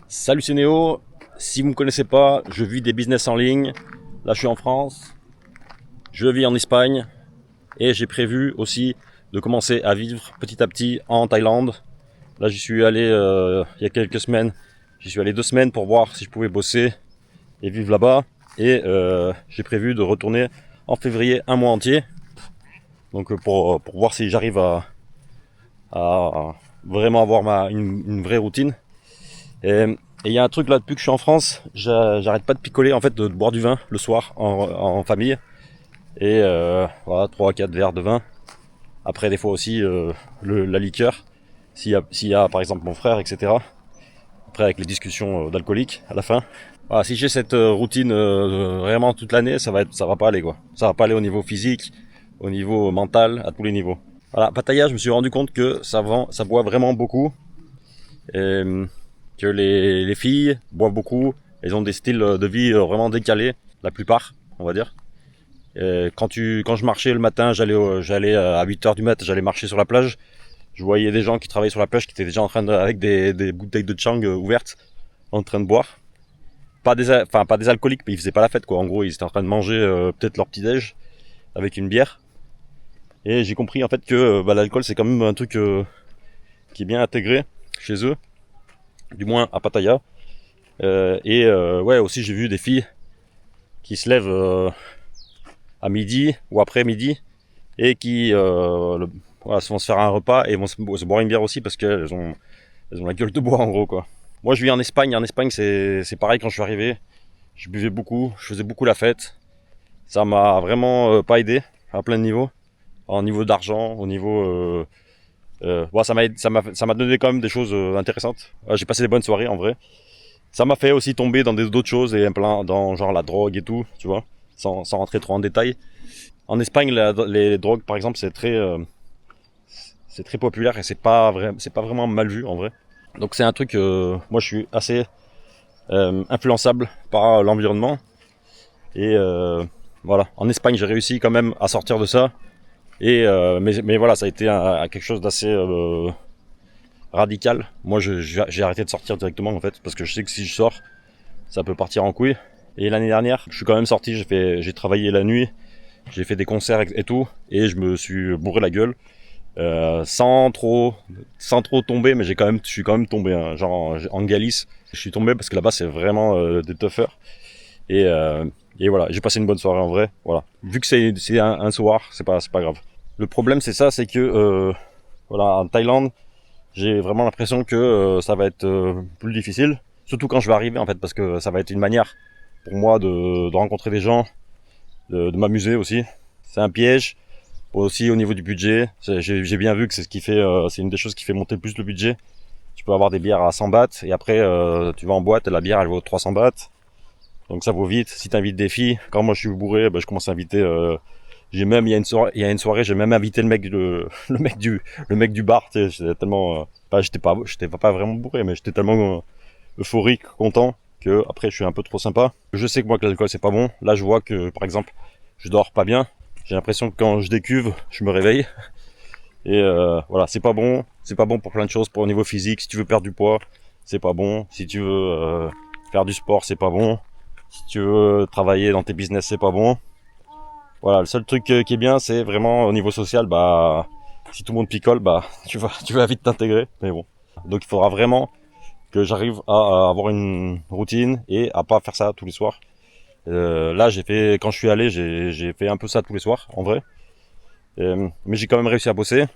Salut, c'est Néo. Si vous me connaissez pas, je vis des business en ligne. Là, je suis en France. Je vis en Espagne. Et j'ai prévu aussi de commencer à vivre petit à petit en Thaïlande. Là, j'y suis allé il y a quelques semaines. J'y suis allé 2 semaines pour voir si je pouvais bosser et vivre là-bas. Et j'ai prévu de retourner en février un mois entier. Donc pour voir si j'arrive à vraiment avoir une vraie routine. Et il y a un truc là, depuis que je suis en France, j'arrête pas de picoler, en fait, de boire du vin le soir en famille. Et voilà, 3 à 4 verres de vin. Après, des fois aussi la liqueur, s'il y a par exemple mon frère, etc. Après, avec les discussions d'alcooliques à la fin. Voilà, si j'ai cette routine vraiment toute l'année, ça va pas aller, quoi. Ça va pas aller au niveau physique, au niveau mental, à tous les niveaux. Voilà, Pattaya, je me suis rendu compte que ça boit vraiment beaucoup. Et que les filles boivent beaucoup, elles ont des styles de vie vraiment décalés, la plupart, on va dire. Et quand je marchais le matin, j'allais à 8h du mat, j'allais marcher sur la plage. Je voyais des gens qui travaillaient sur la plage qui étaient déjà en train avec des bouteilles de Chang ouvertes, en train de boire. Pas des alcooliques, mais ils faisaient pas la fête, quoi. En gros, ils étaient en train de manger peut-être leur petit déj avec une bière. Et j'ai compris en fait que l'alcool c'est quand même un truc qui est bien intégré chez eux, du moins à Pattaya. Ouais, aussi j'ai vu des filles qui se lèvent à midi ou après midi et qui voilà, vont se faire un repas et vont se boire une bière aussi parce qu'elles ont la gueule de bois, en gros, quoi. Moi je vis en Espagne. En Espagne c'est pareil. Quand je suis arrivé, je buvais beaucoup, je faisais beaucoup la fête. Ça m'a vraiment pas aidé à plein de niveaux, en niveau d'argent, au niveau ouais, ça m'a donné quand même des choses intéressantes. J'ai passé des bonnes soirées, en vrai. Ça m'a fait aussi tomber dans d'autres choses et dans genre la drogue et tout, tu vois, sans rentrer trop en détail. En Espagne, les drogues, par exemple, c'est très populaire et c'est pas vraiment mal vu, en vrai. Donc c'est un truc, moi je suis assez influençable par l'environnement. Et voilà, en Espagne j'ai réussi quand même à sortir de ça. Et mais voilà, ça a été quelque chose d'assez radical. Moi j'ai arrêté de sortir directement, en fait, parce que je sais que si je sors, ça peut partir en couille. Et l'année dernière, je suis quand même sorti, j'ai travaillé la nuit, j'ai fait des concerts et tout, et je me suis bourré la gueule, sans trop tomber, mais je suis quand même tombé, hein, genre en Galice. Je suis tombé parce que là-bas c'est vraiment des toughers. Et voilà, j'ai passé une bonne soirée, en vrai. Voilà, vu que c'est un soir, c'est pas grave. Le problème c'est ça, c'est que voilà, en Thaïlande, j'ai vraiment l'impression que ça va être plus difficile, surtout quand je vais arriver, en fait, parce que ça va être une manière pour moi de rencontrer des gens, de m'amuser aussi. C'est un piège aussi au niveau du budget. J'ai bien vu que c'est ce qui fait, c'est une des choses qui fait monter le plus le budget. Tu peux avoir des bières à 100 bahts et après tu vas en boîte et la bière elle vaut 300 bahts. Donc ça vaut vite. Si t'invites des filles, quand moi je suis bourré, je commence à inviter. Il y a une soirée, j'ai même invité le mec du bar. Tu sais, j'étais tellement, j'étais pas vraiment bourré, mais j'étais tellement euphorique, content, que après je suis un peu trop sympa. Je sais que moi que l'alcool c'est pas bon. Là je vois que par exemple je dors pas bien. J'ai l'impression que quand je décuve, je me réveille. Et voilà, c'est pas bon pour plein de choses, pour au niveau physique. Si tu veux perdre du poids, c'est pas bon. Si tu veux faire du sport, c'est pas bon. Si tu veux travailler dans tes business, c'est pas bon. Voilà, le seul truc qui est bien, c'est vraiment au niveau social, si tout le monde picole, tu vas vite t'intégrer. Mais bon, donc il faudra vraiment que j'arrive à avoir une routine et à pas faire ça tous les soirs. Là, quand je suis allé, j'ai fait un peu ça tous les soirs, en vrai. Mais j'ai quand même réussi à bosser.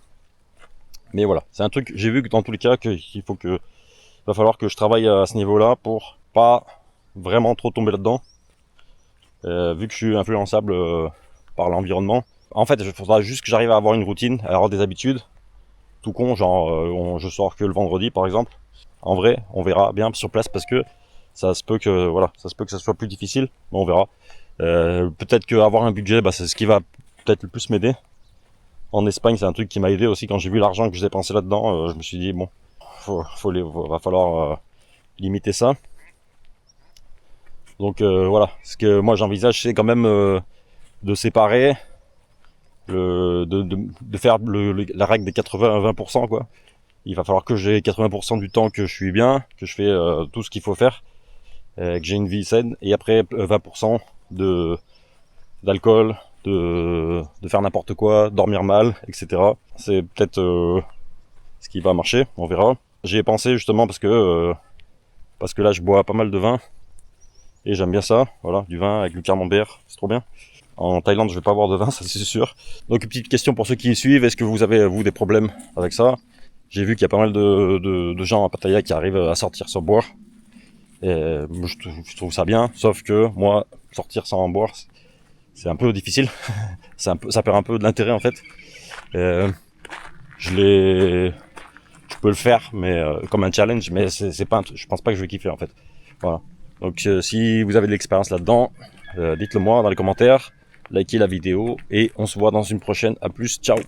Mais voilà, c'est un truc, j'ai vu que dans tous les cas, va falloir que je travaille à ce niveau-là pour pas vraiment trop tomber là-dedans. Vu que je suis influençable par l'environnement. En fait, il faudra juste que j'arrive à avoir une routine, à avoir des habitudes. Tout con, genre je sors que le vendredi, par exemple. En vrai, on verra bien sur place parce que ça se peut que ça soit plus difficile, mais on verra. Peut-être qu'avoir un budget, c'est ce qui va peut-être le plus m'aider. En Espagne, c'est un truc qui m'a aidé aussi. Quand j'ai vu l'argent que j'ai dépensé là-dedans, je me suis dit bon, va falloir limiter ça. Donc voilà, ce que moi j'envisage, c'est quand même de séparer, de faire la règle des 80 à 20%, quoi. il va falloir que j'ai 80% du temps que je suis bien, que je fais tout ce qu'il faut faire, que j'ai une vie saine, et après 20% de d'alcool, de faire n'importe quoi, dormir mal, etc. C'est peut-être ce qui va marcher, on verra. J'y ai pensé justement parce que là je bois pas mal de vin et j'aime bien ça, voilà, du vin avec du camembert, c'est trop bien. En Thaïlande, je vais pas boire de vin, ça c'est sûr. Donc une petite question pour ceux qui suivent, est-ce que vous avez vous des problèmes avec ça? J'ai vu qu'il y a pas mal de gens à Pattaya qui arrivent à sortir sans boire. Et je trouve ça bien, sauf que moi, sortir sans boire, c'est un peu difficile. Ça perd un peu de l'intérêt en fait. Euh, je peux le faire, mais comme un challenge, mais c'est pas, je pense pas que je vais kiffer en fait. Voilà. Donc si vous avez de l'expérience là-dedans, dites-le moi dans les commentaires, likez la vidéo et on se voit dans une prochaine. À plus, ciao.